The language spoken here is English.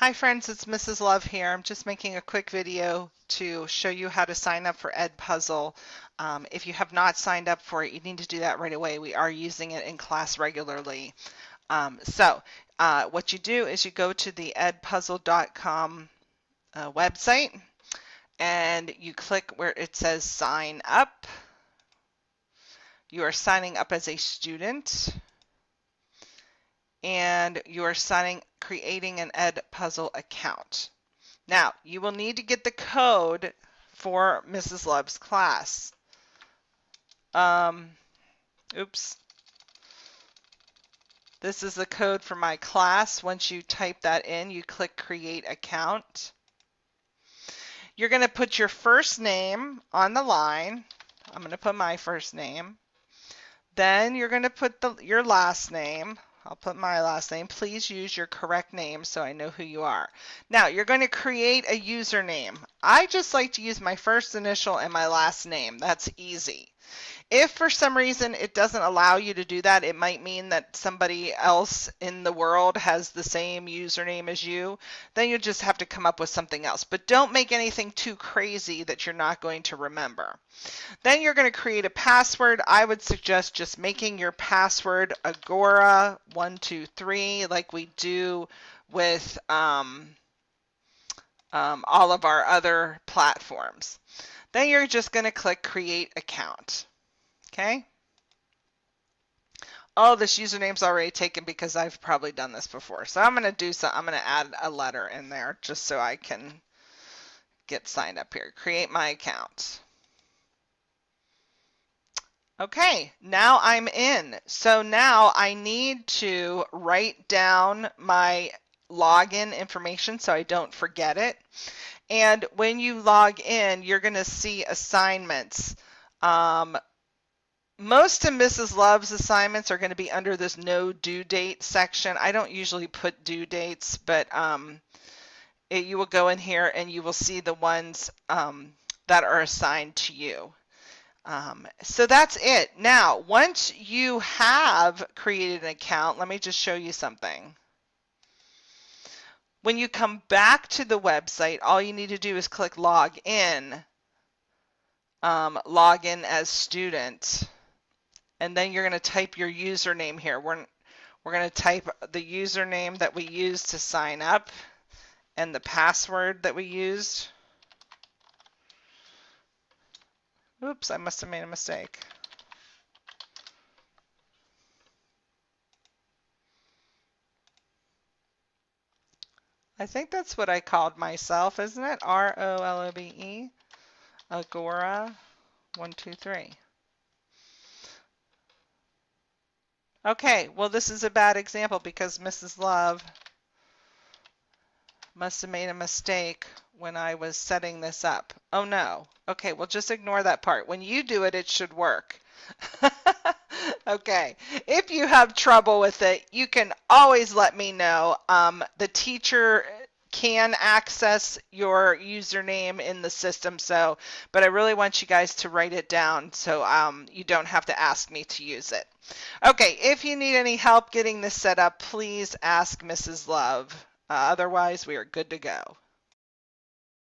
Hi friends, it's Mrs. Love here. I'm just making a quick video to show you how to sign up for Edpuzzle. If you have not signed up for it, you need to do that right away. We are using it in class regularly. What you do is you go to the edpuzzle.com website and you click where it says sign up. You are signing up as a student, and you are creating an Edpuzzle account. Now, you will need to get the code for Mrs. Love's class. Oops. This is the code for my class. Once you type that in, you click Create Account. You're going to put your first name on the line. I'm going to put my first name. Then you're going to put your last name. I'll put my last name. Please use your correct name so I know who you are. Now, you're going to create a username. I just like to use my first initial and my last name. That's easy. If for some reason it doesn't allow you to do that, it might mean that somebody else in the world has the same username as you, then you just have to come up with something else. But don't make anything too crazy that you're not going to remember. Then you're going to create a password. I would suggest just making your password Agora123 like we do with all of our other platforms. Then you're just going to click Create Account. Okay. Oh, this username's already taken because I've probably done this before. So I'm going to add a letter in there just so I can get signed up here. Create my account. Okay, now I'm in. So now I need to write down my login information so I don't forget it. And when you log in, you're going to see assignments. Most of Mrs. Love's assignments are going to be under this no due date section. I don't usually put due dates, but you will go in here and you will see the ones that are assigned to you. So that's it. Now, once you have created an account, let me just show you something. When you come back to the website, all you need to do is click log in as student. And then you're going to type your username here. We're going to type the username that we used to sign up and the password that we used. Oops, I must have made a mistake. I think that's what I called myself, isn't it? ROLOBE, Agora123. Okay, well, this is a bad example because Mrs. Love must have made a mistake when I was setting this up. Oh no. Okay, well, just ignore that part. When you do it, it should work. Okay, if you have trouble with it, you can always let me know. The teacher can access your username in the system, but I really want you guys to write it down so you don't have to ask me to use it. Okay, if you need any help getting this set up, please ask Mrs. Love. Otherwise, we are good to go.